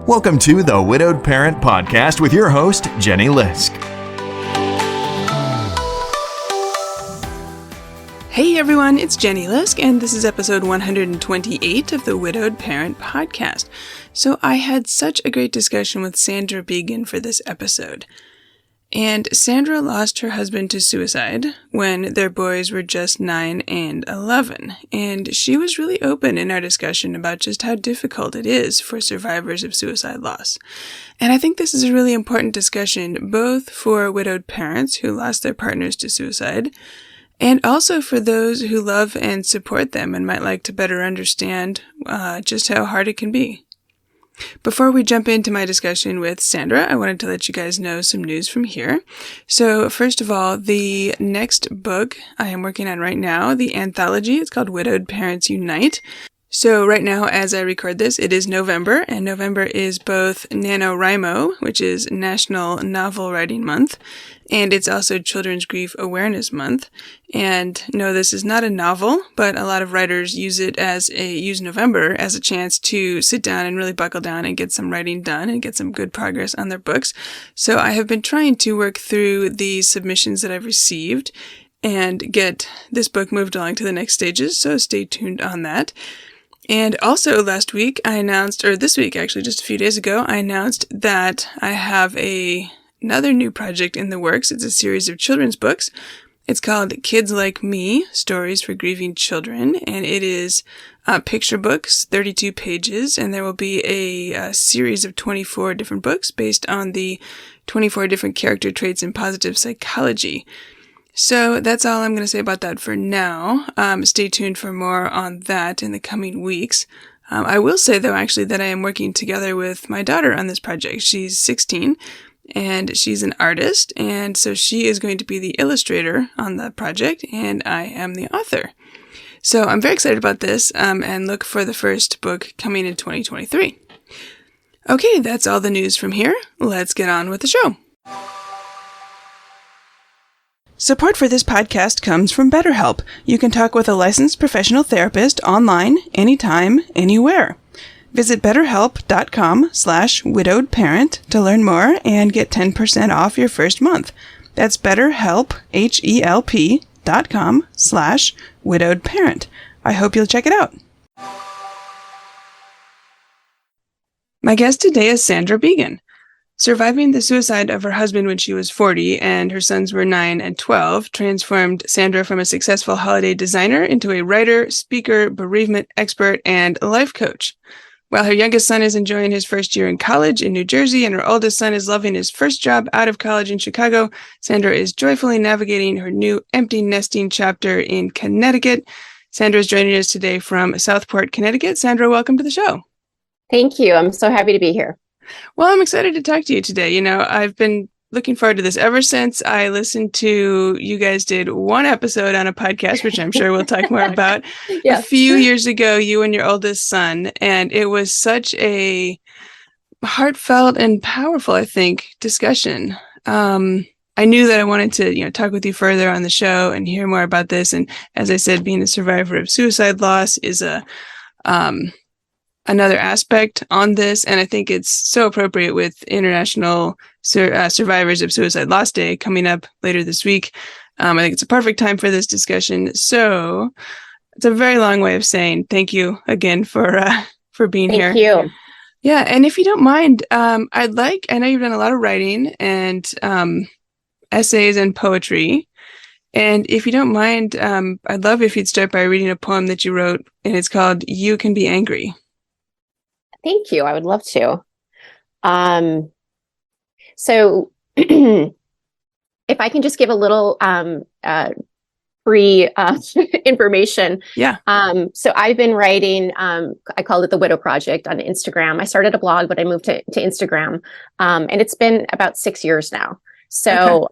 Welcome to the Widowed Parent Podcast with your host, Jenny Lisk. Hey everyone, it's Jenny Lisk, and this is episode 128 of the Widowed Parent Podcast. So I had such a great discussion with Sandra Began for this episode. And Sandra lost her husband to suicide when their boys were just 9 and 11. And she was really open in our discussion about just how difficult it is for survivors of suicide loss. And I think this is a really important discussion, both for widowed parents who lost their partners to suicide, and also for those who love and support them and might like to better understand just how hard it can be. Before we jump into my discussion with Sandra, I wanted to let you guys know some news from here. So first of all, the next book I am working on right now, the anthology, it's called Widowed Parents Unite. So right now, as I record this, it is November, and November is both NaNoWriMo, which is National Novel Writing Month, and it's also Children's Grief Awareness Month. And no, this is not a novel, but a lot of writers use November as a chance to sit down and really buckle down and get some writing done and get some good progress on their books. So I have been trying to work through the submissions that I've received and get this book moved along to the next stages, so stay tuned on that. And also this week actually, just a few days ago, I announced that I have another new project in the works. It's a series of children's books. It's called Kids Like Me, Stories for Grieving Children, and it is picture books, 32 pages, and there will be a series of 24 different books based on the 24 different character traits in positive psychology. So that's all I'm going to say about that for now. Stay tuned for more on that in the coming weeks. I will say, though, actually, that I am working together with my daughter on this project. She's 16, and she's an artist, and so she is going to be the illustrator on the project, and I am the author. So I'm very excited about this, and look for the first book coming in 2023. Okay, that's all the news from here. Let's get on with the show. Support for this podcast comes from BetterHelp. You can talk with a licensed professional therapist online, anytime, anywhere. Visit betterhelp.com/widowedparent to learn more and get 10% off your first month. That's BetterHelp, HELP.com/widowedparent. I hope you'll check it out. My guest today is Sandra Began. Surviving the suicide of her husband when she was 40 and her sons were 9 and 12 transformed Sandra from a successful holiday designer into a writer, speaker, bereavement expert, and life coach. While her youngest son is enjoying his first year in college in New Jersey and her oldest son is loving his first job out of college in Chicago, Sandra is joyfully navigating her new empty nesting chapter in Connecticut. Sandra is joining us today from Southport, Connecticut. Sandra, welcome to the show. Thank you. I'm so happy to be here. Well, I'm excited to talk to you today. You know, I've been looking forward to this ever since I listened to, you guys did one episode on a podcast, which I'm sure we'll talk more about, a few years ago, you and your oldest son. And it was such a heartfelt and powerful, I think, discussion. I knew that I wanted to, talk with you further on the show and hear more about this. And as I said, being a survivor of suicide loss is another aspect on this, and I think it's so appropriate with International Survivors of Suicide Loss Day coming up later this week. I think it's a perfect time for this discussion. So it's a very long way of saying thank you again for being here. Thank you. Yeah, and if you don't mind, I know you've done a lot of writing and essays and poetry. And if you don't mind, I'd love if you'd start by reading a poem that you wrote, and it's called You Can Be Angry. Thank you. I would love to. So if I can just give a little free information. Yeah. So I've been writing, I called it the Widow Project on Instagram. I started a blog, but I moved to Instagram. And it's been about 6 years now. So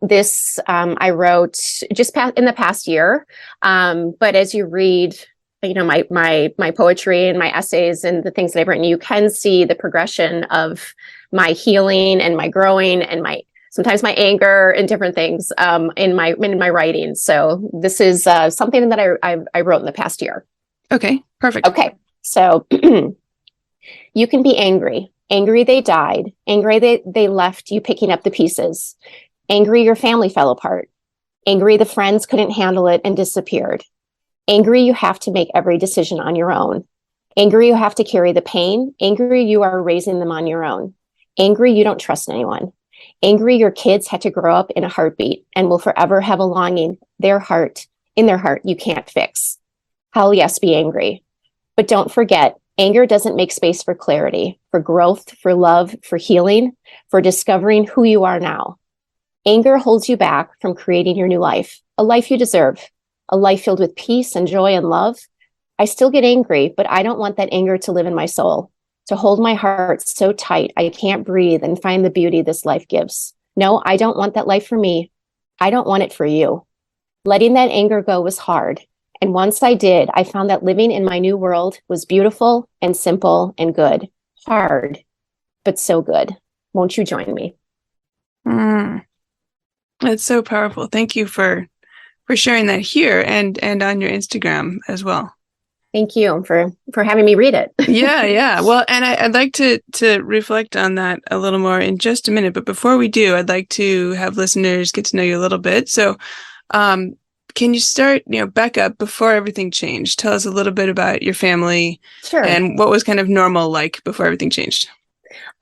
this I wrote just in the past year. But as you read my poetry and my essays and the things that I've written, you can see the progression of my healing and my growing and sometimes my anger and different things in my writing. So this is something that I wrote in the past year. Okay, perfect. Okay, so You can be angry. Angry they died. Angry they left you picking up the pieces. Angry your family fell apart. Angry the friends couldn't handle it and disappeared. Angry you have to make every decision on your own. Angry you have to carry the pain. Angry you are raising them on your own. Angry you don't trust anyone. Angry your kids had to grow up in a heartbeat and will forever have a longing, in their heart you can't fix. Hell yes, be angry. But don't forget, anger doesn't make space for clarity, for growth, for love, for healing, for discovering who you are now. Anger holds you back from creating your new life, a life you deserve, a life filled with peace and joy and love. I still get angry, but I don't want that anger to live in my soul, to hold my heart so tight I can't breathe and find the beauty this life gives. No, I don't want that life for me. I don't want it for you. Letting that anger go was hard. And once I did, I found that living in my new world was beautiful and simple and good. Hard, but so good. Won't you join me? That's so powerful. Thank you for sharing that here and on your Instagram as well. Thank you for having me read it. Yeah. Well, and I'd like to reflect on that a little more in just a minute. But before we do, I'd like to have listeners get to know you a little bit. So can you start, back up before everything changed? Tell us a little bit about your family. Sure. And what was kind of normal like before everything changed?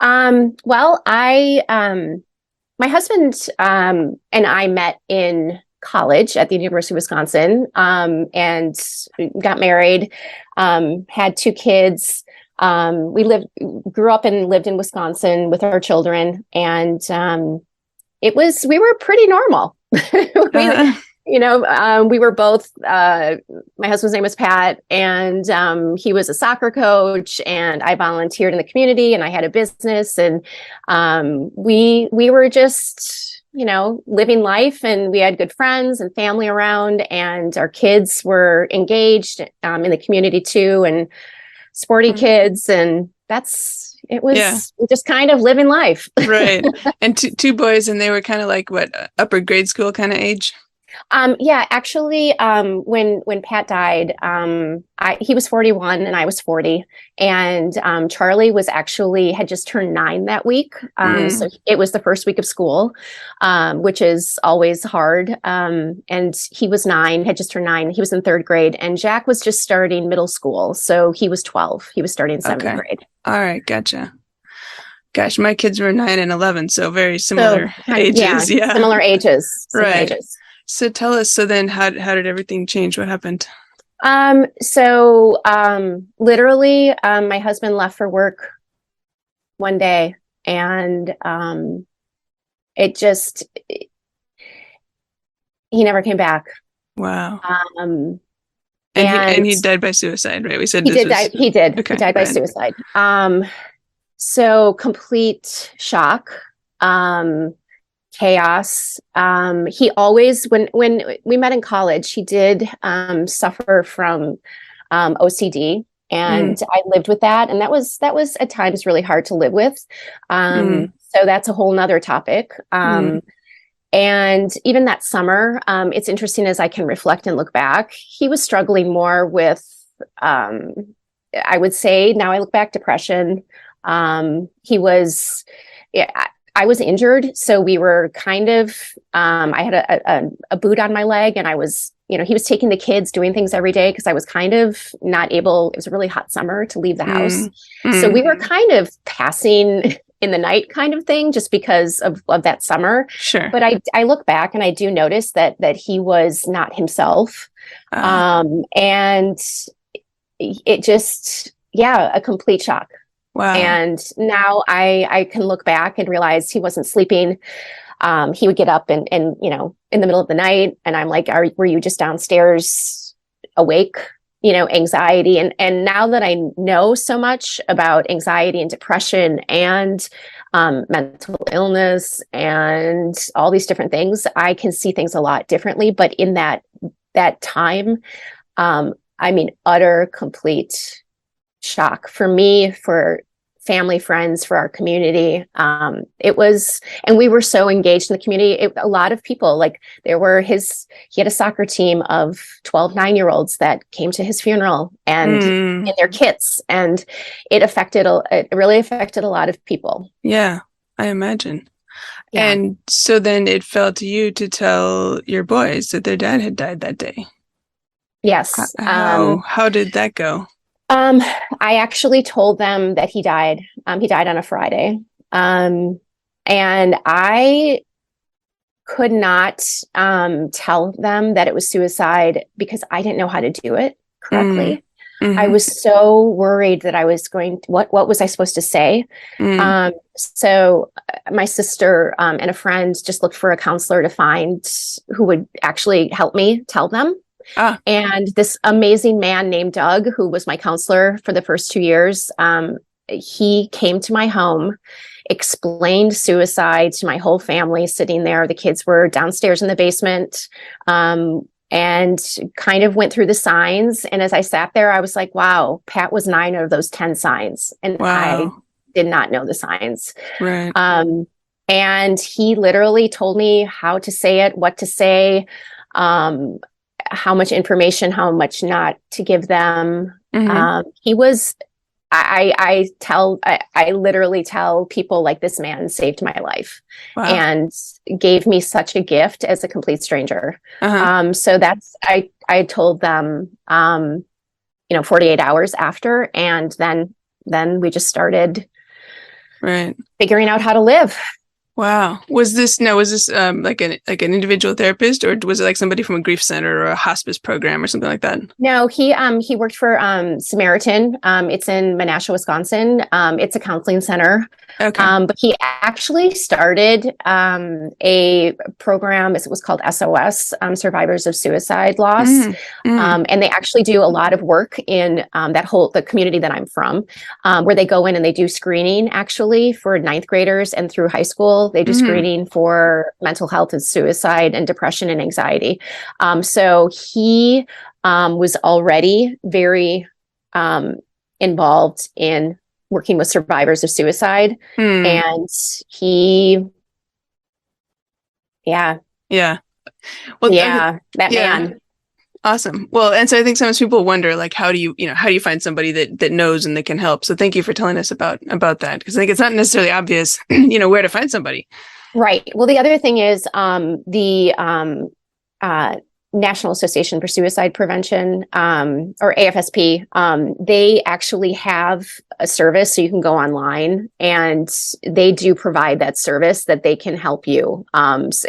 Well, my husband and I met in college at the University of Wisconsin, and got married, had 2 kids. Grew up and lived in Wisconsin with our children, and we were pretty normal. We were both, my husband's name was Pat, and he was a soccer coach, and I volunteered in the community, and I had a business, and we were just, living life, and we had good friends and family around, and our kids were engaged in the community too, and sporty kids, and it was just kind of living life. Right. And two boys, and they were kind of like what, upper grade school kind of age? Actually, when Pat died, he was 41 and I was 40, and Charlie had just turned 9 that week. So it was the first week of school, which is always hard. And he was 9, had just turned 9. He was in 3rd grade, and Jack was just starting middle school. So he was 12. He was starting 7th grade. All right. Gotcha. Gosh, my kids were 9 and 11. So very similar ages. Yeah. Similar ages. Right. So tell us, so then how did everything change? What happened? Literally, my husband left for work one day, and he never came back. Wow. And he died by suicide, right? We said he did. Okay, he died by suicide. So complete shock. Chaos. He always, when we met in college, he did suffer from OCD, and I lived with that, and that was at times really hard to live with. So that's a whole nother topic. And even that summer, it's interesting as I can reflect and look back, he was struggling more with, I would say, now I look back, depression. I was injured, so we were kind of, I had a boot on my leg, and I was, he was taking the kids, doing things every day, because I was kind of not able, it was a really hot summer, to leave the house. So we were kind of passing in the night kind of thing, just because of that summer. Sure. But I look back and I do notice that he was not himself. And it just, a complete shock. Wow. And now I can look back and realize he wasn't sleeping. He would get up and in the middle of the night, and I'm like, were you just downstairs awake? Anxiety. And now that I know so much about anxiety and depression and mental illness and all these different things, I can see things a lot differently. But in that time, utter, complete shock for me, for family, friends, for our community. And we were so engaged in the community. A lot of people, like he had a soccer team of 12 9-year-olds that came to his funeral and their kits. And it really affected a lot of people. Yeah, I imagine. Yeah. And so then it fell to you to tell your boys that their dad had died that day. Yes. How did that go? I actually told them that he died. He died on a Friday. And I could not tell them that it was suicide because I didn't know how to do it correctly. I was so worried that I was what was I supposed to say? So my sister and a friend just looked for a counselor to find who would actually help me tell them. And this amazing man named Doug, who was my counselor for the first 2 years, he came to my home, explained suicide to my whole family sitting there. The kids were downstairs in the basement, and kind of went through the signs. And as I sat there, I was like, wow, Pat was 9 of those 10 signs. And I did not know the signs. Right. And he literally told me how to say it, what to say, how much information, how much not to give them. I literally tell people, like, this man saved my life and gave me such a gift as a complete stranger. So I told them, 48 hours after, and then we just started figuring out how to live. Wow. Was this like an individual therapist, or was it like somebody from a grief center or a hospice program or something like that? No, he worked for Samaritan. It's in Menasha, Wisconsin. It's a counseling center. Okay. But he actually started a program. It was called SOS, Survivors of Suicide Loss. And they actually do a lot of work in the community that I'm from, where they go in and they do screening actually for 9th graders and through high school. They do screening for mental health and suicide and depression and anxiety. So he was already very involved in working with survivors of suicide. And man. Awesome. Well, and so I think sometimes people wonder, like, how do you find somebody that knows and that can help? So thank you for telling us about that, because I think it's not necessarily obvious, where to find somebody. Right. Well, the other thing is the National Association for Suicide Prevention, or AFSP, they actually have a service, so you can go online, and they do provide that service that they can help you,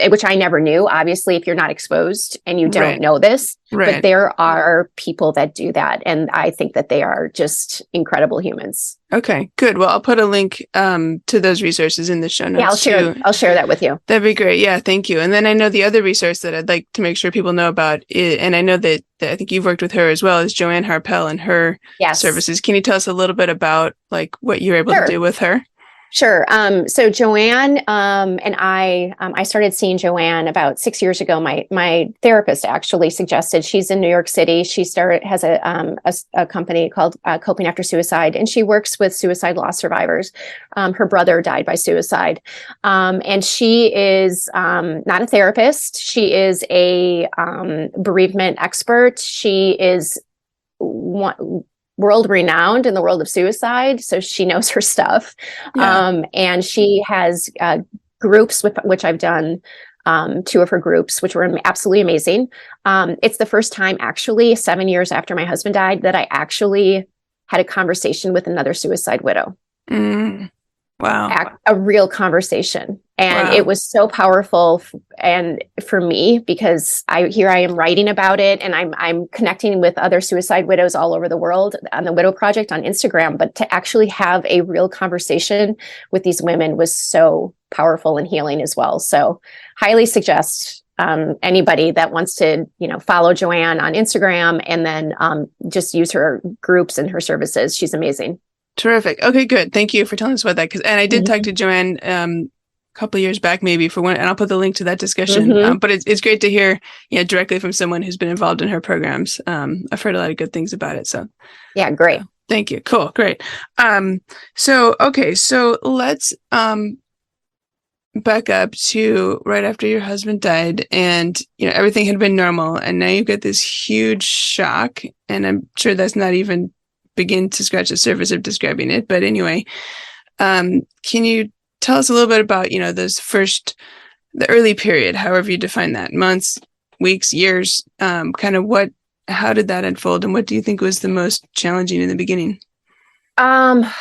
which I never knew, obviously, if you're not exposed and you don't know this, but there are people that do that. And I think that they are just incredible humans. Okay, good. Well, I'll put a link to those resources in the show notes. Yeah, I'll share that with you. That'd be great. Yeah, thank you. And then I know the other resource that I'd like to make sure people know about, and I know that I think you've worked with her as well, is Joanne Harpel and her services. Can you tell us a little bit about, like, what you're able to do with her? Sure. So Joanne and I started seeing Joanne about 6 years ago. My therapist actually suggested, she's in New York City. She has a company called Coping After Suicide, and she works with suicide loss survivors. Her brother died by suicide, and she is not a therapist. She is a bereavement expert. She is world renowned in the world of suicide, so she knows her stuff. And she has groups with which I've done 2 of her groups, which were absolutely amazing. It's the first time, actually, 7 years after my husband died, that I actually had a conversation with another suicide widow. Wow. A real conversation. And it was so powerful and for me, because here I am writing about it, and I'm connecting with other suicide widows all over the world on the Widow Project on Instagram. But to actually have a real conversation with these women was so powerful and healing as well. So highly suggest anybody that wants to, follow Joanne on Instagram, and then just use her groups and her services. She's amazing. Terrific. Okay, good. Thank you for telling us about that. And I did talk to Joanne a couple of years back, maybe, for one, and I'll put the link to that discussion. But it's great to hear, directly from someone who's been involved in her programs. I've heard a lot of good things about it. So, yeah, great. Thank you. Cool. Great. So let's back up to right after your husband died, and everything had been normal, and now you get this huge shock, and I'm sure that's not even begin to scratch the surface of describing it. But anyway, can you tell us a little bit about the early period, however you define that, months, weeks, years, how did that unfold, and what do you think was the most challenging in the beginning? I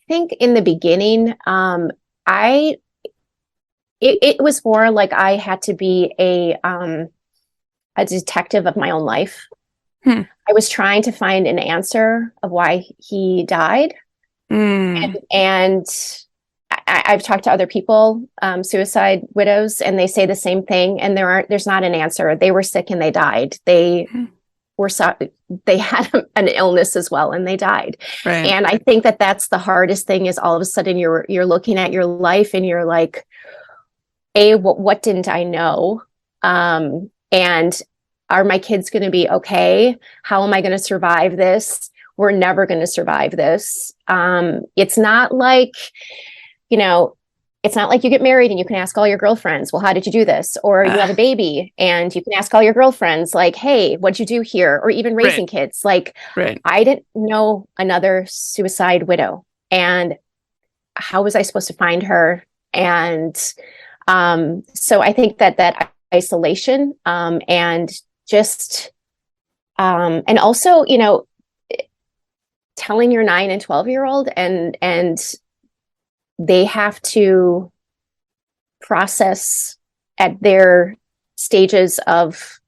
think in the beginning, it was more like I had to be a detective of my own life. I was trying to find an answer of why he died, and I've talked to other people, suicide widows, and they say the same thing. And there's not an answer. They were sick and they died. They had an illness as well, and they died. Right. And I think that's the hardest thing, is all of a sudden you're looking at your life and you're like, what didn't I know? And are my kids going to be okay? How am I going to survive this? We're never going to survive this. It's not like, it's not like you get married and you can ask all your girlfriends, well, how did you do this? Or you have a baby and you can ask all your girlfriends, like, hey, what'd you do here? Or even raising kids. Like, I didn't know another suicide widow. And how was I supposed to find her? And so I think that isolation, and just, and also, telling your 9 and 12-year-old and they have to process at their stages of.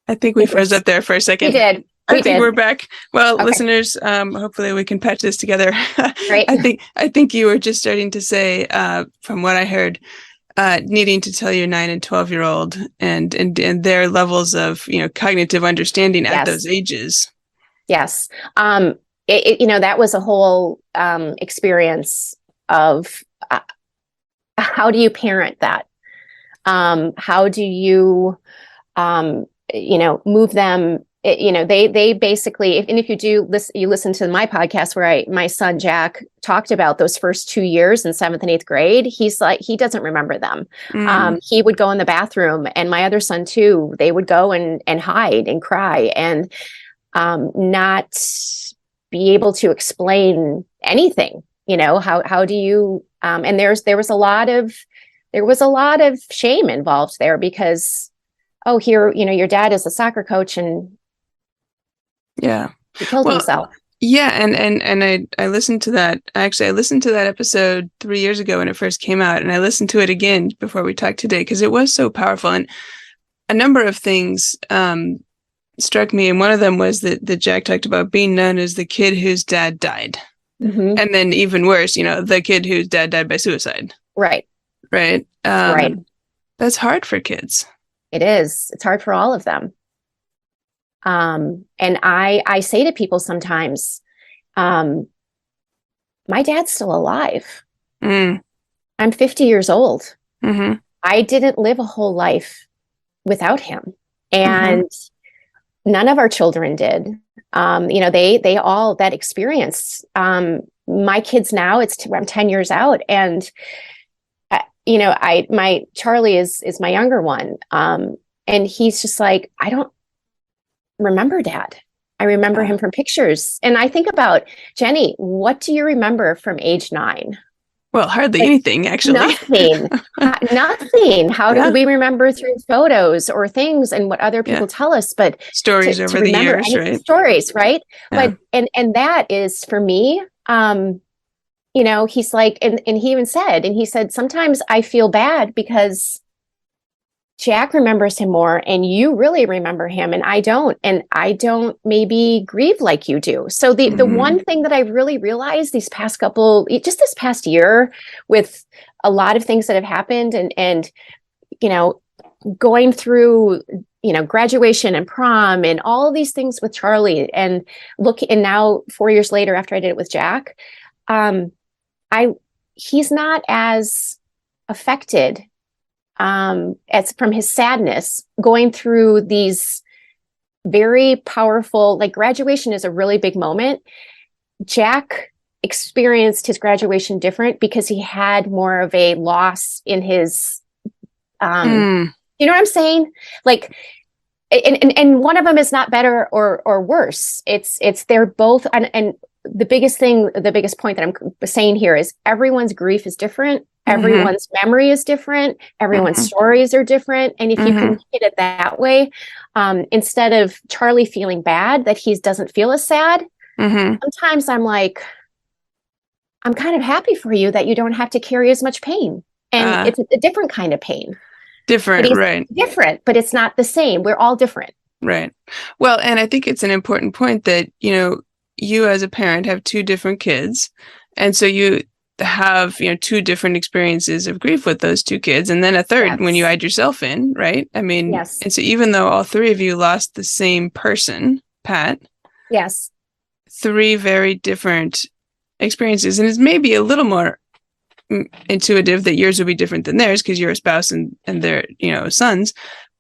I think we froze up there for a second. We did. I think we're back. Well, okay. Listeners, hopefully we can patch this together. Right. I think you were just starting to say, from what I heard, needing to tell your 9 and 12-year-old and their levels of cognitive understanding at those ages. Yes. That was a whole experience of how do you parent that? How do you move them? They basically, if you do listen to my podcast where my son Jack talked about those first 2 years in 7th and 8th grade, he's like, he doesn't remember them. He would go in the bathroom, and my other son too, they would go and hide and cry and not be able to explain anything. How do you, and there was a lot of shame involved there, because, oh, here, your dad is a soccer coach and he killed himself. Yeah. And I listened to that. Actually, I listened to that episode 3 years ago when it first came out, and I listened to it again before we talked today, because it was so powerful. And a number of things struck me. And one of them was that Jack talked about being known as the kid whose dad died. Mm-hmm. And then even worse, the kid whose dad died by suicide. Right. Right. Right. That's hard for kids. It is. It's hard for all of them. And I say to people sometimes, my dad's still alive. I'm 50 years old. Mm-hmm. I didn't live a whole life without him. And none of our children did. They all that experience. My kids now, I'm 10 years out, and my Charlie is my younger one. And he's just like, I don't remember Dad. I remember him from pictures. And I think about, Jenny, what do you remember from age 9? Well, hardly anything, actually. Nothing. Nothing. How do we remember through photos or things and what other people tell us? But stories over the years, right? Stories, right? Yeah. But and that is for me. He's like, and he even said, sometimes I feel bad because Jack remembers him more, and you really remember him, and I don't maybe grieve like you do. So the one thing that I've really realized this past year, with a lot of things that have happened, and going through graduation and prom and all of these things with Charlie, and now 4 years later after I did it with Jack, he's not as affected as from his sadness going through these very powerful, like graduation is a really big moment. Jack experienced his graduation different because he had more of a loss in his, you know what I'm saying? Like, and one of them is not better or worse. It's they're both, and the biggest point that I'm saying here is everyone's grief is different. Everyone's memory is different. Everyone's stories are different. And if you can look at it that way, instead of Charlie feeling bad that he doesn't feel as sad, sometimes I'm like, I'm kind of happy for you that you don't have to carry as much pain. And it's a different kind of pain. Different, right. Different, but it's not the same. We're all different. Right. Well, and I think it's an important point that, you as a parent have two different kids. And so you have, two different experiences of grief with those two kids. And then a third when you add yourself in, right? I mean, yes. And so even though all three of you lost the same person, Pat. Yes. Three very different experiences. And it's maybe a little more intuitive that yours will be different than theirs because you're a spouse and they're, sons.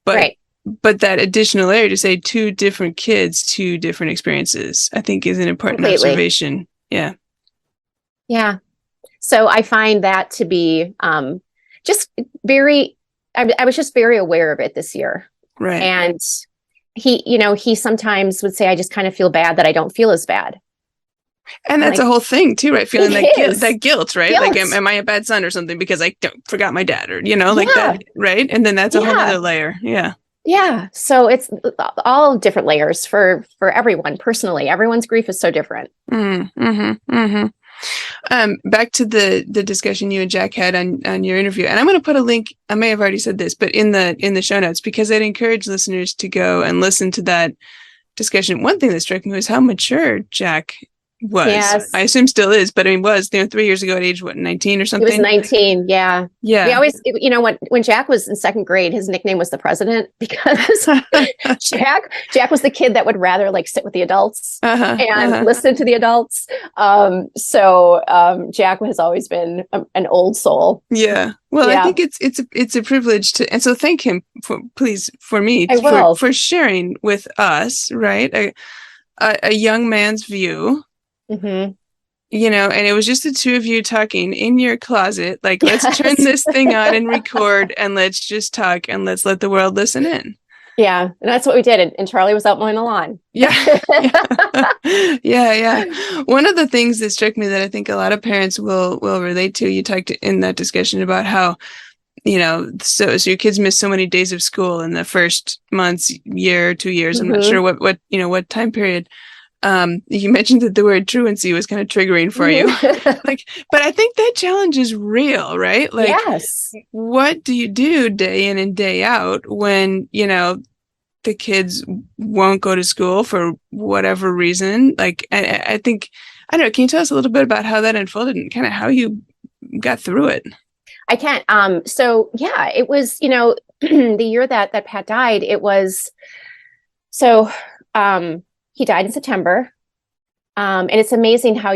But right. But that additional layer to say two different kids, two different experiences, I think is an important observation. Yeah. Yeah. So I find that to be just very, I was just very aware of it this year. Right. And he sometimes would say, I just kind of feel bad that I don't feel as bad. And that's a whole thing too, right? Feeling that guilt, right? Guilt. Like, am I a bad son or something because I forgot my dad or, like that, right? And then that's a whole other layer. Yeah. Yeah. So it's all different layers for everyone personally. Everyone's grief is so different. Back to the discussion you and Jack had on your interview. And I'm going to put a link. I may have already said this, but in the show notes, because I'd encourage listeners to go and listen to that discussion. One thing that struck me was how mature Jack was. Yes. I assume still is, but he was 3 years ago at age 19 or something. He was 19. Yeah. Yeah. We always, when Jack was in second grade, his nickname was the president because Jack was the kid that would rather sit with the adults and listen to the adults. So Jack has always been an old soul. Yeah. Well, I think it's a privilege to, and so thank him for sharing with us, right? A young man's view. Mm-hmm. And it was just the two of you talking in your closet, let's turn this thing on and record and let's just talk and let's let the world listen in. Yeah. And that's what we did. And Charlie was out mowing the lawn. Yeah. Yeah. One of the things that struck me that I think a lot of parents will relate to, you talked in that discussion about how, so your kids miss so many days of school in the first months, year, 2 years. I'm not sure what time period. You mentioned that the word truancy was kind of triggering for you. But I think that challenge is real, right? Yes. What do you do day in and day out when, the kids won't go to school for whatever reason? I think, I don't know, can you tell us a little bit about how that unfolded and kind of how you got through it? I can't. So yeah, it was, the year that Pat died, it was, so, he died in September. And it's amazing how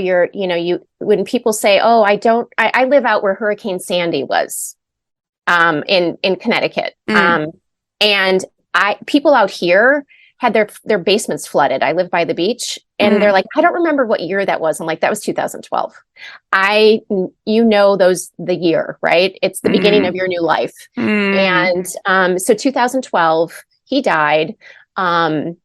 when people say, oh, I live out where Hurricane Sandy was, in Connecticut. And people out here had their basements flooded. I live by the beach and they're like, I don't remember what year that was. I'm like, that was 2012. The year, right? It's the beginning of your new life. And, so 2012, he died. The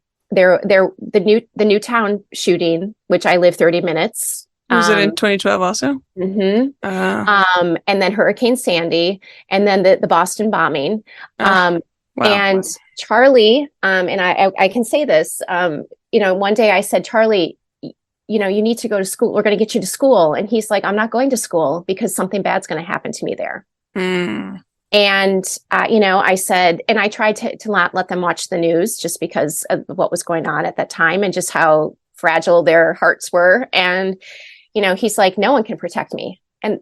Newtown shooting, which I live 30 minutes. Was it in 2012 also? Mm-hmm. And then Hurricane Sandy, and then the Boston bombing. Wow. And Charlie, and I can say this, one day I said, Charlie, you need to go to school. We're going to get you to school. And he's like, I'm not going to school because something bad's going to happen to me there. And, I said, and I tried to not let them watch the news just because of what was going on at that time and just how fragile their hearts were. And, he's like, no one can protect me. And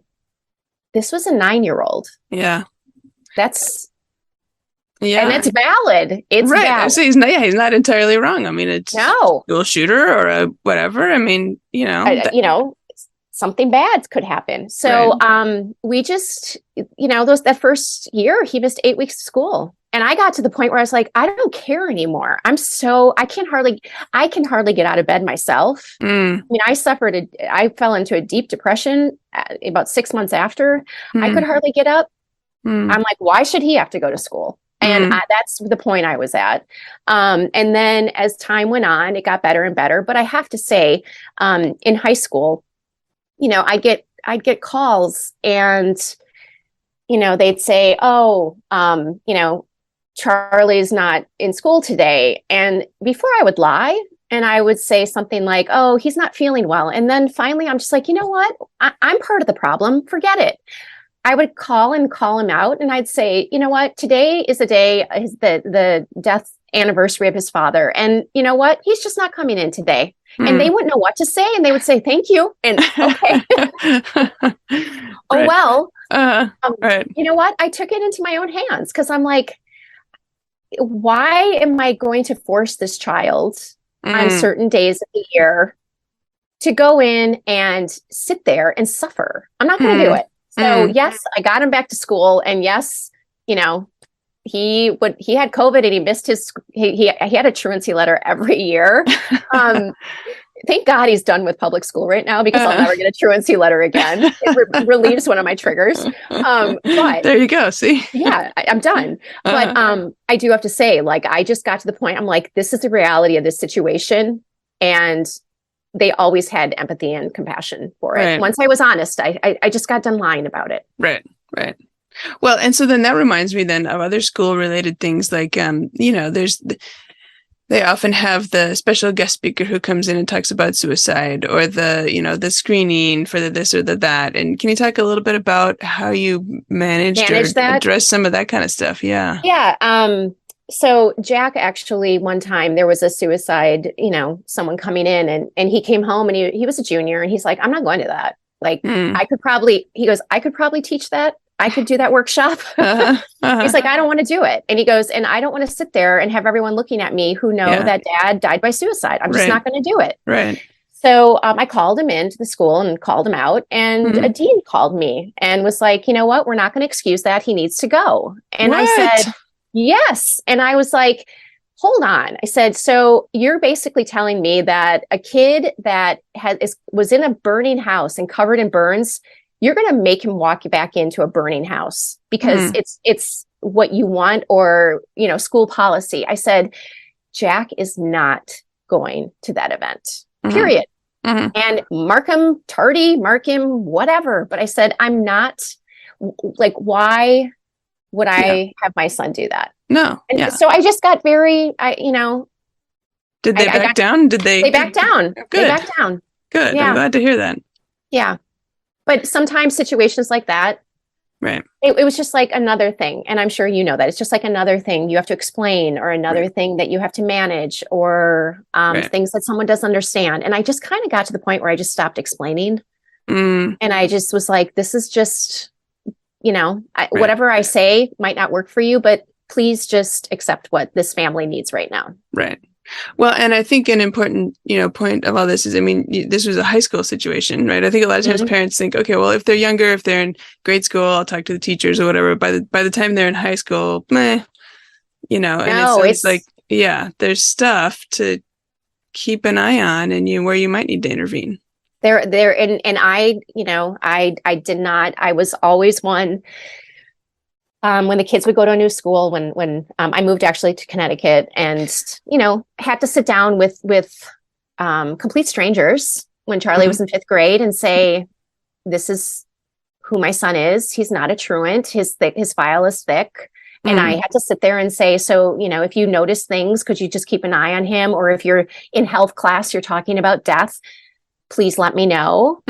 this was a 9-year-old. Yeah. And it's valid. It's right. valid. So he's not entirely wrong. I mean, it's a school shooter or a whatever. I mean, something bad could happen. So, we just, that first year he missed 8 weeks of school. And I got to the point where I was like, I don't care anymore. I can hardly get out of bed myself. I mean, I fell into a deep depression about 6 months after. I could hardly get up. I'm like, why should he have to go to school? And that's the point I was at. And then as time went on, it got better and better. But I have to say, in high school, I'd get calls and, they'd say, oh, Charlie's not in school today. And before I would lie, and I would say something like, oh, he's not feeling well. And then finally, I'm just like, you know what? I'm part of the problem. Forget it. I would call him out, and I'd say, you know what? Today is the day, the death anniversary of his father. And you know what? He's just not coming in today. And they wouldn't know what to say. And they would say, thank you. And okay. Oh, well, you know what? I took it into my own hands because I'm like, why am I going to force this child on certain days of the year to go in and sit there and suffer? I'm not going to do it. So yes, I got him back to school, and yes, he had COVID and he missed he had a truancy letter every year. Thank God he's done with public school right now because I'll never get a truancy letter again. It relieves one of my triggers. But there you go. See, yeah, I'm done. But I do have to say, like, I just got to the point. I'm like, this is the reality of this situation, and they always had empathy and compassion for it. Right. Once I was honest, I just got done lying about it. Right. Well, and so then that reminds me then of other school related things like, they often have the special guest speaker who comes in and talks about suicide, or the screening for the this or the that. And can you talk a little bit about how you managed or that? Address some of that kind of stuff? Yeah. Yeah. So Jack, actually, one time there was a suicide, someone coming in, and he came home, and he was a junior, and he's like, I'm not going to that. Like, I could probably teach that. I could do that workshop. He's like, I don't want to do it. And he goes, and I don't want to sit there and have everyone looking at me who know that dad died by suicide. I'm just not going to do it. Right. So I called him into the school and called him out, and a dean called me and was like, you know what? We're not going to excuse that. He needs to go. And I said, yes. And I was like, hold on. I said, so you're basically telling me that a kid that was in a burning house and covered in burns, you're going to make him walk back into a burning house because it's what you want, or, school policy. I said, Jack is not going to that event, period. And mark him tardy, mark him whatever. But I said, I'm not, like, why would I have my son do that? No. And so I just got very, Did they back down? They backed down. Good. They backed down. Good. Yeah. I'm glad to hear that. Yeah. But sometimes situations like that, right. It was just like another thing. And I'm sure you know that. It's just like another thing you have to explain, or another thing that you have to manage, or things that someone doesn't understand. And I just kind of got to the point where I just stopped explaining. And I just was like, this is just, whatever I say might not work for you, but please just accept what this family needs right now. Right. Well, and I think an important, point of all this is, this was a high school situation, right? I think a lot of times parents think, okay, well, if they're younger, if they're in grade school, I'll talk to the teachers or whatever. By the time they're in high school, and it's like, there's stuff to keep an eye on, and where you might need to intervene. And I did not. I was always one. When the kids would go to a new school, when I moved actually to Connecticut, and had to sit down with complete strangers when Charlie was in 5th grade and say, this is who my son is. He's not a truant. His file is thick. And I had to sit there and say, so, if you notice things, could you just keep an eye on him? Or if you're in health class, you're talking about death, please let me know.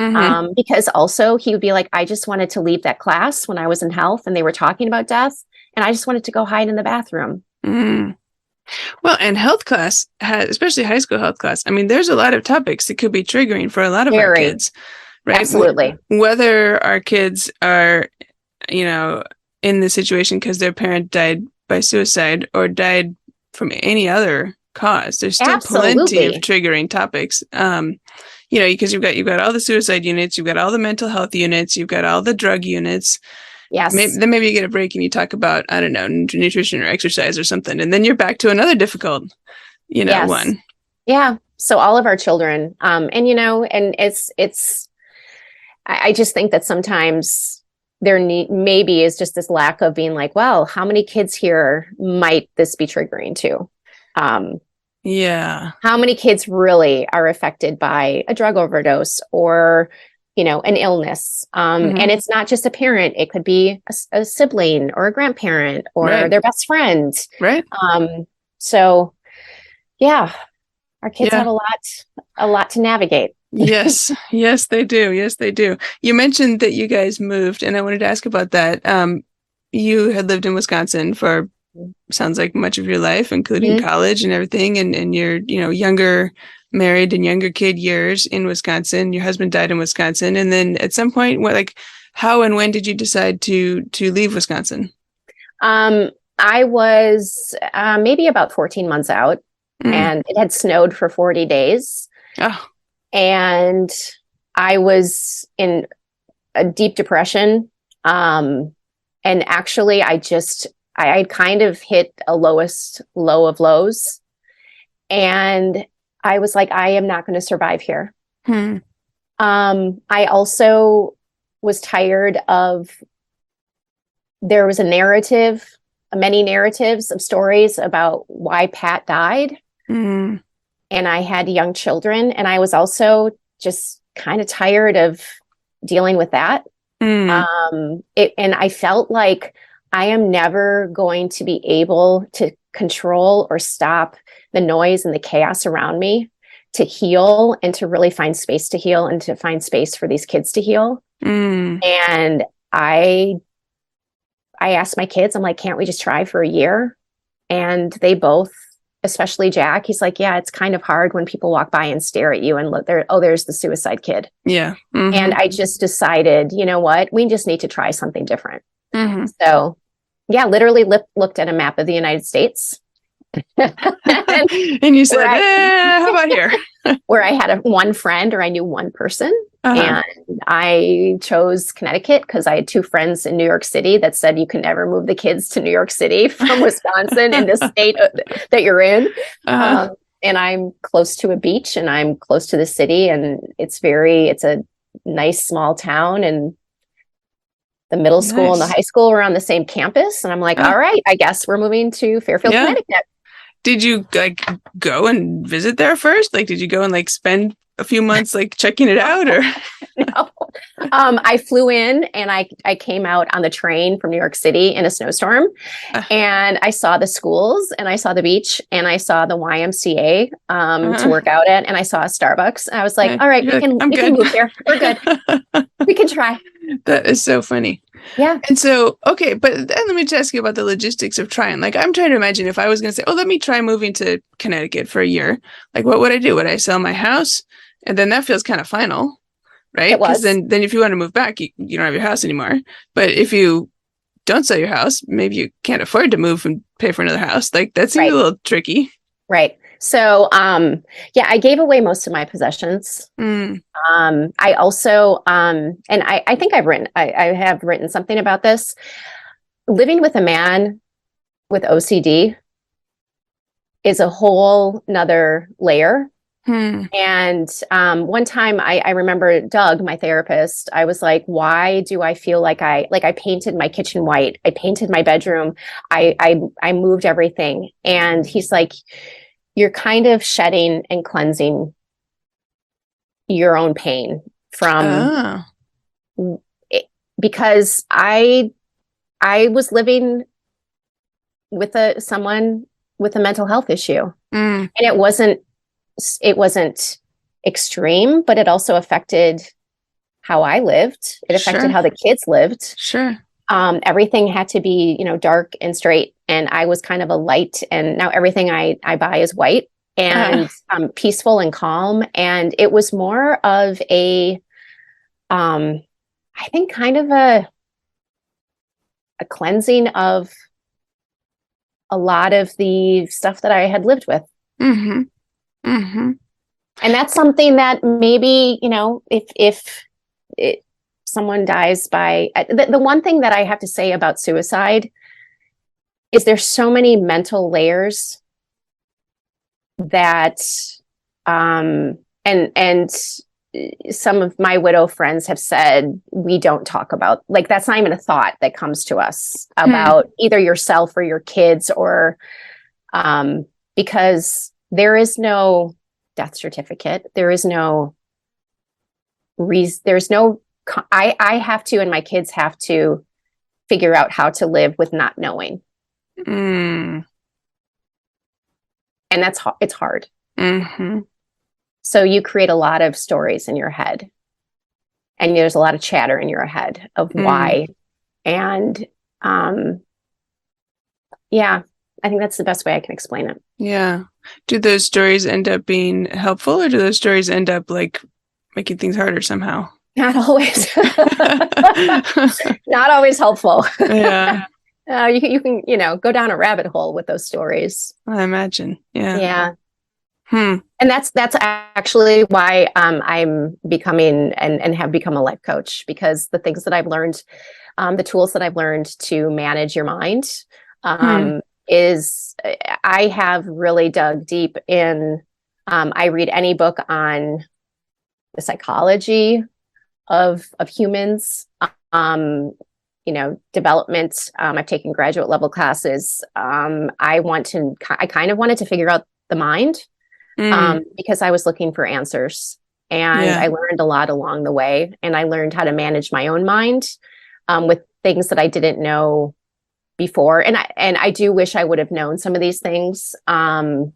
Because also he would be like, I just wanted to leave that class when I was in health and they were talking about death, and I just wanted to go hide in the bathroom. Well, and health class especially high school health class. There's a lot of topics that could be triggering for a lot of our kids, right? Absolutely. Whether our kids are, in the situation because their parent died by suicide or died from any other cause, there's still plenty of triggering topics. Because you've got all the suicide units, you've got all the mental health units, you've got all the drug units, Yes. Then maybe you get a break and you talk about, I don't know, nutrition or exercise or something. And then you're back to another difficult, Yes. one. Yeah. So all of our children, and and I just think that sometimes there maybe is just this lack of being like, well, how many kids here might this be triggering to? Yeah. How many kids really are affected by a drug overdose or, an illness? And it's not just a parent. It could be a sibling or a grandparent or their best friend. Right. So yeah, our kids have a lot to navigate. Yes. Yes, they do. Yes, they do. You mentioned that you guys moved, and I wanted to ask about that. You had lived in Wisconsin for sounds like much of your life, including college and everything, and your, younger married and younger kid years in Wisconsin. Your husband died in Wisconsin. And then at some point, how and when did you decide to leave Wisconsin? I was maybe about 14 months out, and it had snowed for 40 days. Oh. And I was in a deep depression. And actually, I kind of hit a lowest low of lows. And I was like, I am not going to survive here. I also was tired of, there was many narratives of stories about why Pat died. And I had young children, and I was also just kind of tired of dealing with that. And I felt like I am never going to be able to control or stop the noise and the chaos around me to heal and to really find space to heal and to find space for these kids to heal. And I asked my kids, I'm like, can't we just try for a year? And they both, especially Jack, he's like, yeah, it's kind of hard when people walk by and stare at you and look there. Oh, there's the suicide kid. Yeah. And I just decided, you know what, we just need to try something different. So yeah, literally looked at a map of the United States. And you said, how about here? Where I had one friend, or I knew one person. And I chose Connecticut because I had two friends in New York City that said you can never move the kids to New York City from Wisconsin in the state that you're in. And I'm close to a beach, and I'm close to the city, and it's a nice small town, and the middle school and the high school were on the same campus. And I'm like, all right, I guess we're moving to Fairfield, Connecticut. Did you go and visit there first? Did you go and spend a few months checking it out, or? No. I flew in, and I came out on the train from New York City in a snowstorm, and I saw the schools, and I saw the beach, and I saw the YMCA to work out at, and I saw a Starbucks. And I was like, all right, we can move here. We're good. We can try. That is so funny. Yeah. And so, okay, but then let me just ask you about the logistics of trying. I'm trying to imagine if I was going to say, let me try moving to Connecticut for a year. What would I do? Would I sell my house? And then that feels kind of final, right? Because then if you want to move back, you don't have your house anymore. But if you don't sell your house, maybe you can't afford to move and pay for another house. That seems a little tricky. Right. So, I gave away most of my possessions. I also, and I think I have written something about this. Living with a man with OCD is a whole nother layer. And one time I remember Doug, my therapist, I was like, why do I feel like I painted my kitchen white? I painted my bedroom. I moved everything. And he's like, you're kind of shedding and cleansing your own pain from because I was living with someone with a mental health issue, and it wasn't extreme, but it also affected how I lived. It affected how the kids lived. Sure. Everything had to be, dark and straight. And I was kind of a light, and now everything I buy is white and peaceful and calm. And it was more of I think kind of a cleansing of a lot of the stuff that I had lived with. And that's something that maybe, if someone dies by the one thing that I have to say about suicide is there's so many mental layers that and some of my widow friends have said we don't talk about, like, that's not even a thought that comes to us about either yourself or your kids, or because there is no death certificate, there is no reason, there's no I have to, and my kids have to figure out how to live with not knowing. And it's hard. So you create a lot of stories in your head, and there's a lot of chatter in your head of why. And yeah, I think that's the best way I can explain it. Yeah. Do those stories end up being helpful, or do those stories end up like making things harder somehow? Not always. Not always helpful. Yeah. You can, go down a rabbit hole with those stories. I imagine. Yeah. Yeah. And that's actually why I'm becoming and have become a life coach, because the things that I've learned, the tools that I've learned to manage your mind, is I have really dug deep in. I read any book on the psychology of humans, development. I've taken graduate level classes. I kind of wanted to figure out the mind. Because I was looking for answers, and I learned a lot along the way, and I learned how to manage my own mind with things that I didn't know before. And I do wish I would have known some of these things, that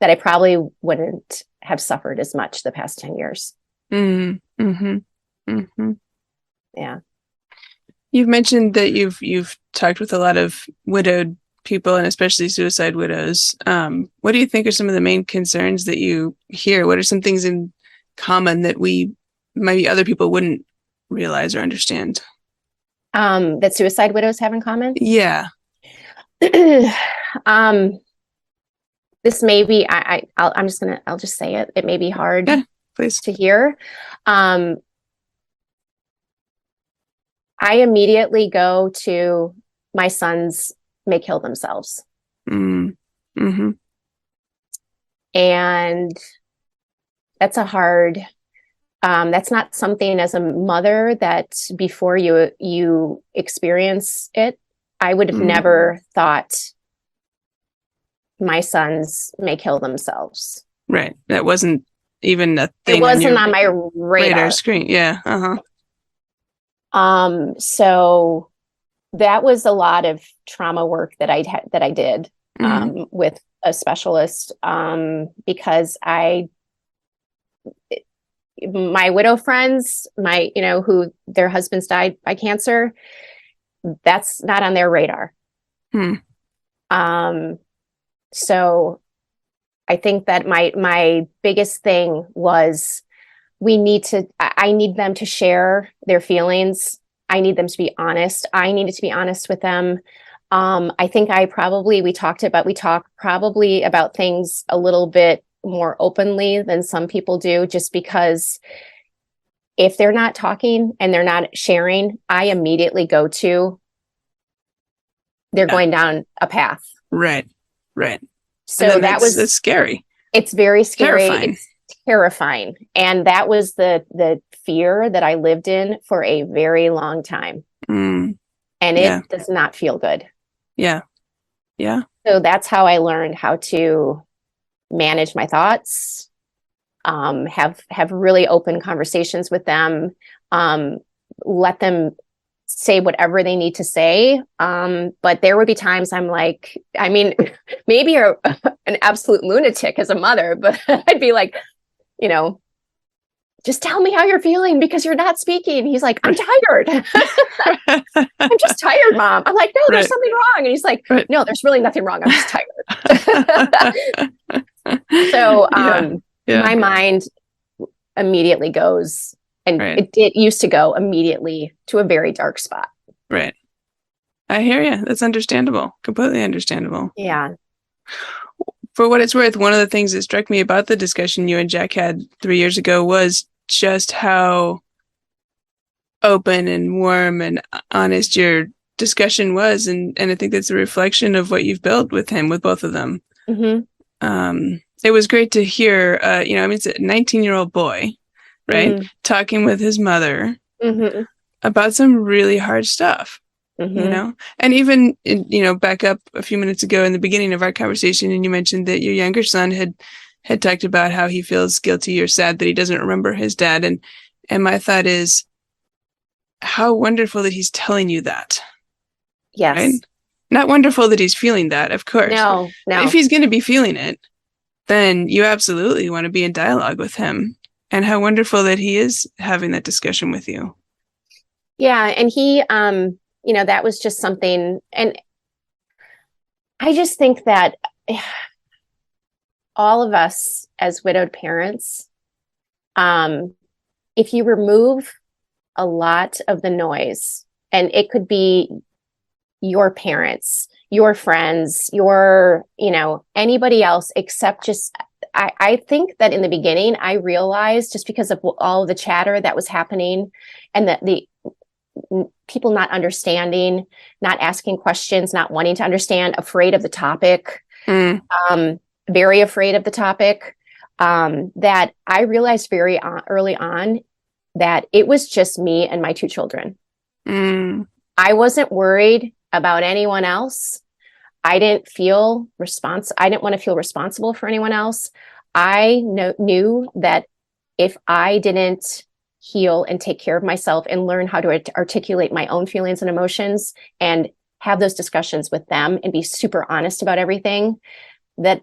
I probably wouldn't have suffered as much the past 10 years. Yeah. You've mentioned that you've talked with a lot of widowed people, and especially suicide widows. What do you think are some of the main concerns that you hear? What are some things in common that maybe other people wouldn't realize or understand? That suicide widows have in common? Yeah. This may be, I'll just say it. It may be hard to hear. I immediately go to my son's may kill themselves. And that's that's not something as a mother that before you experience it, I would have never thought my sons may kill themselves. Right. That wasn't even a thing. It wasn't on my radar screen. Yeah. So that was a lot of trauma work that I did with a specialist, because my widow friends, who their husbands died by cancer, that's not on their radar. So I think that my biggest thing was I need them to share their feelings. I need them to be honest. I needed to be honest with them. I think we talk probably about things a little bit more openly than some people do, just because if they're not talking and they're not sharing, I immediately go to, they're going down a path. Right. So that's scary. It's very scary. Terrifying. It's terrifying. And that was the fear that I lived in for a very long time. And it does not feel good. Yeah. So that's how I learned how to manage my thoughts, have really open conversations with them, let them say whatever they need to say. But there would be times I'm like, maybe you're an absolute lunatic as a mother, but I'd be like, just tell me how you're feeling because you're not speaking. He's like, I'm tired. I'm just tired, Mom. I'm like, no, there's something wrong. And he's like, no, there's really nothing wrong. I'm just tired. So my mind immediately goes, and it used to go immediately to a very dark spot. Right. I hear you. That's understandable. Completely understandable. Yeah. For what it's worth, one of the things that struck me about the discussion you and Jack had 3 years ago was just how open and warm and honest your discussion was. And I think that's a reflection of what you've built with him, with both of them. It was great to hear, it's a 19-year-old boy, right? Talking with his mother about some really hard stuff. And even, back up a few minutes ago in the beginning of our conversation, and you mentioned that your younger son had talked about how he feels guilty or sad that he doesn't remember his dad. And my thought is, how wonderful that he's telling you that. Yes. Right? Not wonderful that he's feeling that, of course. No. If he's going to be feeling it, then you absolutely want to be in dialogue with him. And how wonderful that he is having that discussion with you. Yeah. And he, that was just something. And I just think that all of us as widowed parents, if you remove a lot of the noise, and it could be your parents, your friends, anybody else except just, I think that in the beginning, I realized, just because of all the chatter that was happening and the people not understanding, not asking questions, not wanting to understand, afraid of the topic, very afraid of the topic, that I realized very early on that it was just me and my two children. I wasn't worried about anyone else. I didn't want to feel responsible for anyone else. I knew that if I didn't heal and take care of myself and learn how to articulate my own feelings and emotions and have those discussions with them and be super honest about everything, that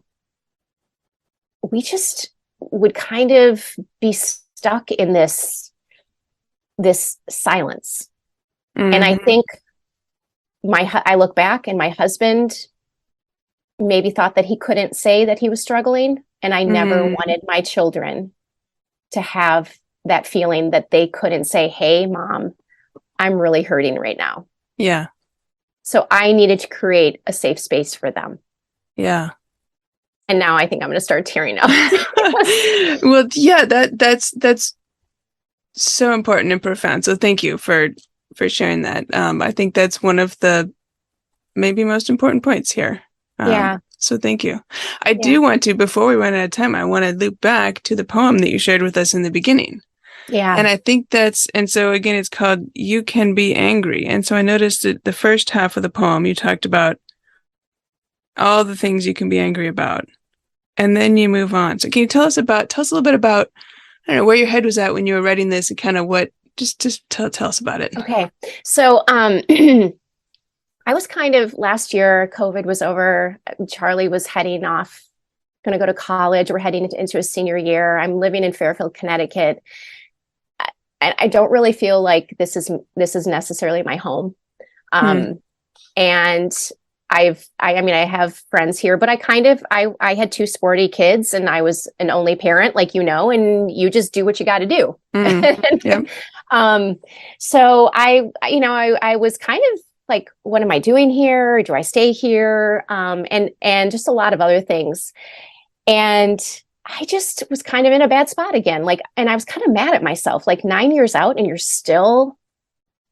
we just would kind of be stuck in this silence. And I think I look back, and my husband maybe thought that he couldn't say that he was struggling. And I never wanted my children to have that feeling that they couldn't say, "Hey, Mom, I'm really hurting right now." Yeah. So I needed to create a safe space for them. Yeah. And now I think I'm going to start tearing up. Well, yeah, that's so important and profound. So thank you for sharing that. I think that's one of the maybe most important points here. Yeah. So thank you. I do want to, before we run out of time, I want to loop back to the poem that you shared with us in the beginning. Yeah. And I think and so again, it's called You Can Be Angry. And so I noticed that the first half of the poem, you talked about all the things you can be angry about. And then you move on. So can you tell us a little bit about, I don't know, where your head was at when you were writing this, and kind of what, just tell us about it. Okay. So, I was kind of, last year, COVID was over. Charlie was heading off, going to go to college. We're heading into a senior year. I'm living in Fairfield, Connecticut. I don't really feel like this is necessarily my home. And I have friends here, but I had two sporty kids, and I was an only parent, like, and you just do what you got to do. Yep. So I was kind of like, what am I doing here? Do I stay here? And just a lot of other things. And I just was kind of in a bad spot again. And I was kind of mad at myself, 9 years out, and you're still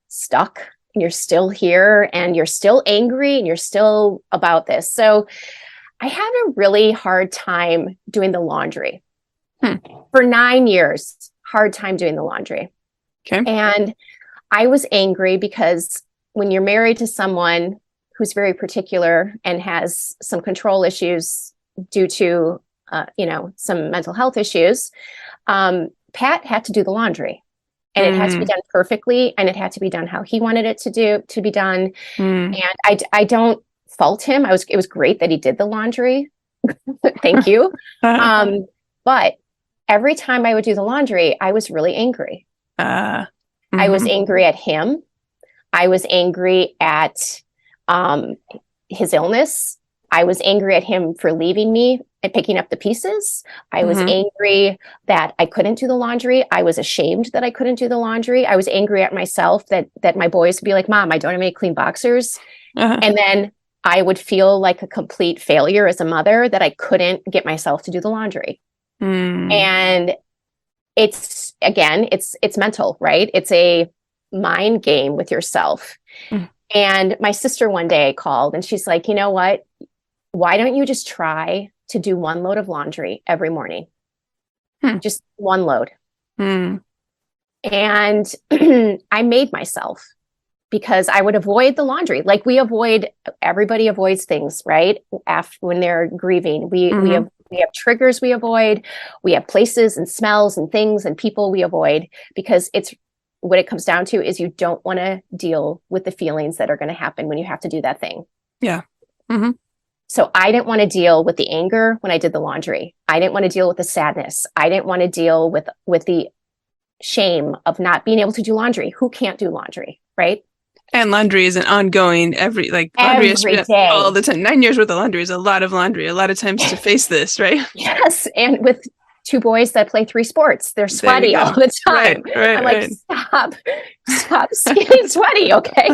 stuck, and you're still here, and you're still angry, and you're still about this. So I had a really hard time doing the laundry. For 9 years, hard time doing the laundry. Okay. And I was angry because when you're married to someone who's very particular and has some control issues due to, some mental health issues, Pat had to do the laundry, and it had to be done perfectly, and it had to be done how he wanted it to be done. And I don't fault him. It was great that he did the laundry. Thank you. But every time I would do the laundry, I was really angry. I was angry at him. I was angry at his illness. I was angry at him for leaving me and picking up the pieces. I was angry that I couldn't do the laundry. I was ashamed that I couldn't do the laundry. I was angry at myself that my boys would be like, "Mom, I don't have any clean boxers." And then I would feel like a complete failure as a mother that I couldn't get myself to do the laundry. And it's mental, right? It's a mind game with yourself. Mm. And my sister one day called and she's like, you know what? Why don't you just try to do one load of laundry every morning? Just one load. And I made myself, because I would avoid the laundry. Like everybody avoids things, right? When they're grieving, we have triggers we avoid. We have places and smells and things and people we avoid, because what it comes down to is you don't want to deal with the feelings that are going to happen when you have to do that thing. Yeah. So I didn't want to deal with the anger when I did the laundry. I didn't want to deal with the sadness. I didn't want to deal with the shame of not being able to do laundry. Who can't do laundry, right? And laundry is an ongoing laundry every day, all the time. 9 years worth of laundry is a lot of laundry, a lot of times to face this, right? Yes. And with 2 boys that play 3 sports, they're sweaty all the time. Right, I'm like, stop getting sweaty, okay?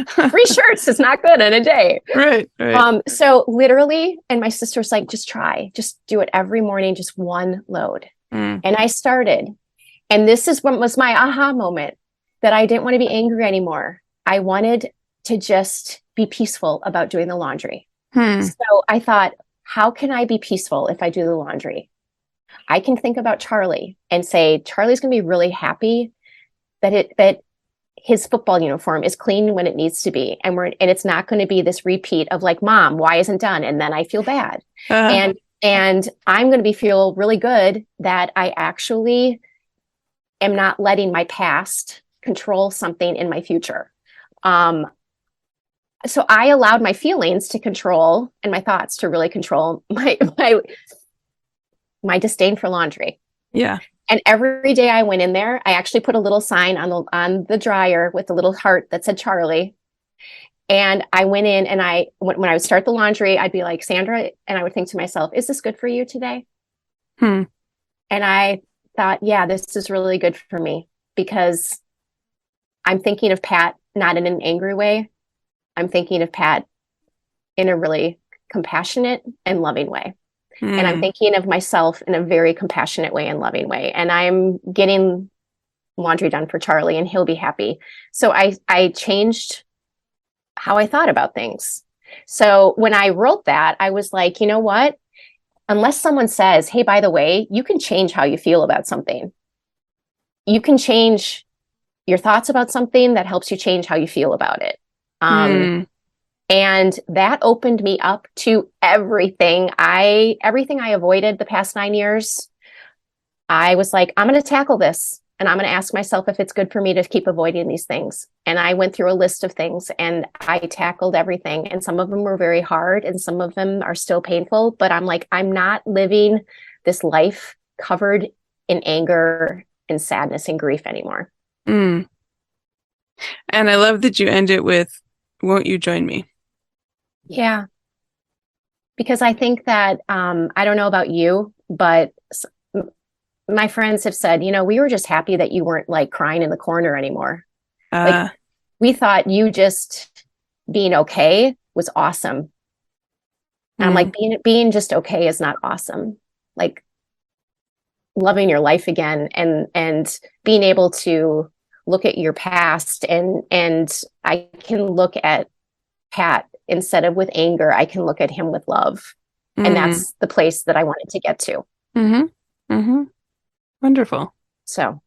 3 shirts is not good in a day. Right. So literally, and my sister's like, just do it every morning, just one load. And I started. And this is what was my aha moment, that I didn't want to be angry anymore. I wanted to just be peaceful about doing the laundry. So I thought, how can I be peaceful if I do the laundry? I can think about Charlie and say, Charlie's going to be really happy that his football uniform is clean when it needs to be. And it's not going to be this repeat of like, Mom, why isn't done? And then I feel bad. And I'm going to feel really good that I actually am not letting my past control something in my future. So I allowed my feelings to control, and my thoughts to really control my disdain for laundry. Yeah. And every day I went in there, I actually put a little sign on the dryer with a little heart that said Charlie. And I went in, and when I would start the laundry, I'd be like, Sandra, and I would think to myself, is this good for you today? And I thought, yeah, this is really good for me, because I'm thinking of Pat not in an angry way. I'm thinking of Pat in a really compassionate and loving way. And I'm thinking of myself in a very compassionate way and loving way. And I'm getting laundry done for Charlie, and he'll be happy. So I changed how I thought about things. So when I wrote that, I was like, you know what? Unless someone says, hey, by the way, you can change how you feel about something. You can change your thoughts about something that helps you change how you feel about it. And that opened me up to everything I avoided the past 9 years. I was like, I'm going to tackle this, and I'm going to ask myself if it's good for me to keep avoiding these things. And I went through a list of things, and I tackled everything. And some of them were very hard, and some of them are still painful. But I'm like, I'm not living this life covered in anger and sadness and grief anymore. And I love that you end it with, won't you join me? Yeah. Because I think that, I don't know about you, but my friends have said, we were just happy that you weren't like crying in the corner anymore. Like, we thought you just being okay was awesome. And I'm like, being just okay is not awesome. Like, loving your life again and being able to look at your past, and I can look at Pat instead of with anger, I can look at him with love. And that's the place that I wanted to get to. Wonderful. So,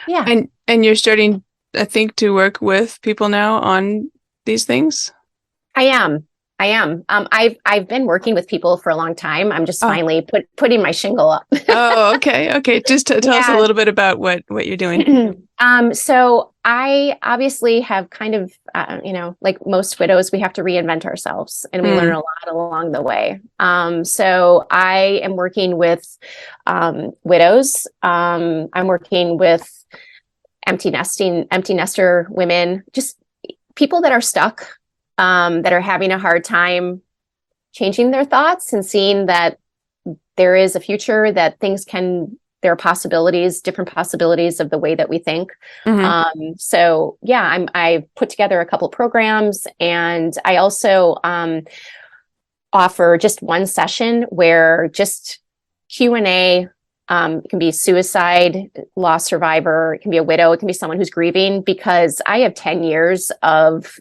yeah. And you're starting, I think, to work with people now on these things? I am. I've been working with people for a long time. I'm just finally putting my shingle up. Okay. Just tell us a little bit about what you're doing. So I obviously have kind of, like most widows, we have to reinvent ourselves, and we learn a lot along the way. So I am working with widows. I'm working with empty nester women, just people that are stuck, that are having a hard time changing their thoughts and seeing that there is a future, that there are possibilities, different possibilities of the way that we think. So yeah, I put together a couple programs, and I also offer just one session where just Q&A It can be suicide, loss survivor. It can be a widow. It can be someone who's grieving, because I have 10 years of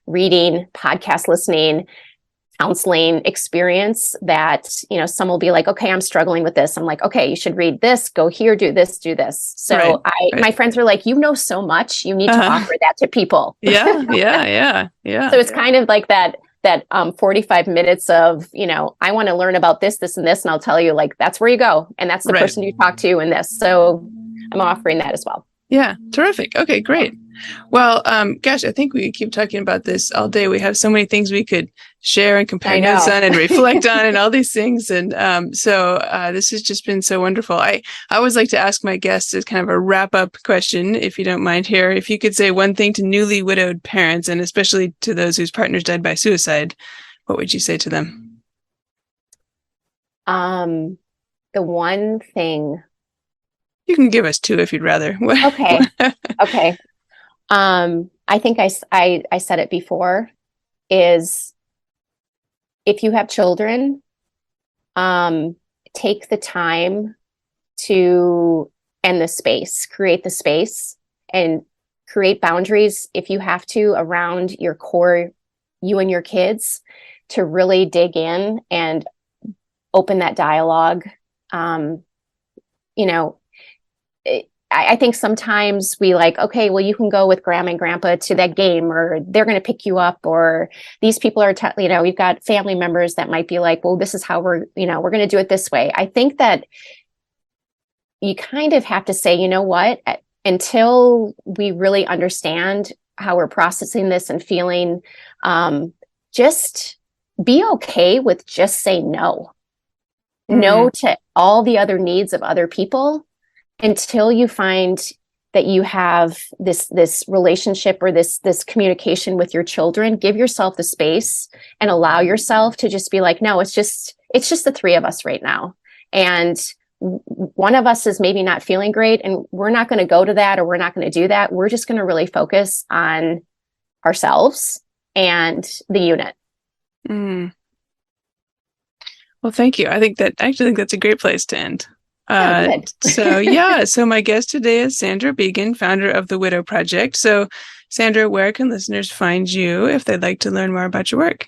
reading, podcast listening, counseling experience that, some will be like, okay, I'm struggling with this. I'm like, okay, you should read this, go here, do this, do this. So my friends are like, you know so much, you need to offer that to people. Yeah. So it's kind of like that 45 minutes of, I want to learn about this, this, and this. And I'll tell you, like, that's where you go. And that's the person you talk to in this. So I'm offering that as well. Yeah. Terrific. Okay, great. Well, gosh, I think we could keep talking about this all day. We have so many things we could share and compare notes on and reflect on and all these things. And so this has just been so wonderful. I always like to ask my guests as kind of a wrap-up question, if you don't mind here. If you could say one thing to newly widowed parents, and especially to those whose partners died by suicide, what would you say to them? The one thing... You can give us two if you'd rather. Okay. Okay. I think I said it before, is if you have children, take the time to end the space, create the space, and create boundaries if you have to around your core, you and your kids, to really dig in and open that dialogue. I think sometimes we like, okay, well, you can go with grandma and grandpa to that game, or they're going to pick you up, or these people are, we've got family members that might be like, well, this is how we're going to do it this way. I think that you kind of have to say, you know what, until we really understand how we're processing this and feeling, just be okay with just saying no. No to all the other needs of other people, until you find that you have this relationship or this communication with your children. Give yourself the space and allow yourself to just be like, no, it's just the three of us right now. And one of us is maybe not feeling great, and we're not going to go to that, or we're not going to do that. We're just going to really focus on ourselves and the unit. Well, thank you. I think that's a great place to end. So my guest today is Sandra Began, founder of the Widow Project. So Sandra, where can listeners find you if they'd like to learn more about your work?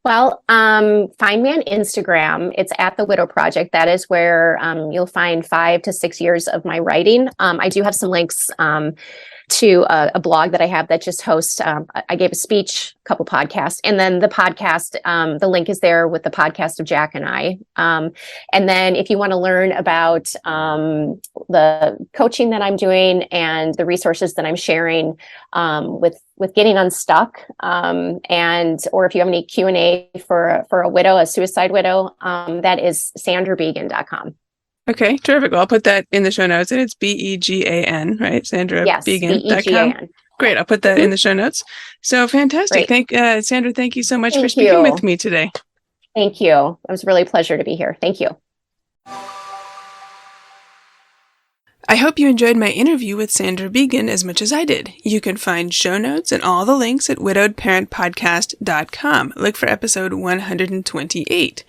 Well, find me on Instagram. It's at the Widow Project. That is where you'll find 5 to 6 years of my writing. I do have some links to a blog that I have that just hosts. I gave a speech, a couple podcasts, and then the podcast, the link is there with the podcast of Jack and I. And then if you want to learn about the coaching that I'm doing and the resources that I'm sharing with getting unstuck, or if you have any Q&A for a widow, a suicide widow, that is sandrabegan.com. Okay, terrific. Well, I'll put that in the show notes, and it's Began, right? SandraBegan.com. Began. Great. I'll put that in the show notes. So fantastic. Sandra, thank you so much for speaking with me today. Thank you. It was really a pleasure to be here. Thank you. I hope you enjoyed my interview with Sandra Began as much as I did. You can find show notes and all the links at widowedparentpodcast.com. Look for episode 128.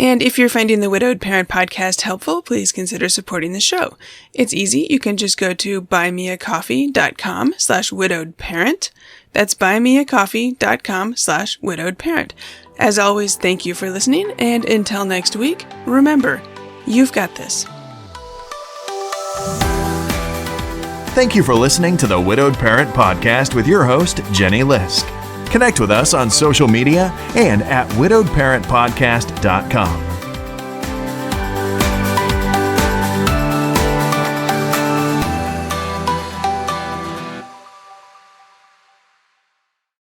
And if you're finding the Widowed Parent Podcast helpful, please consider supporting the show. It's easy. You can just go to buymeacoffee.com/widowedparent. That's buymeacoffee.com/widowedparent. As always, thank you for listening. And until next week, remember, you've got this. Thank you for listening to the Widowed Parent Podcast with your host, Jenny Lisk. Connect with us on social media and at widowedparentpodcast.com.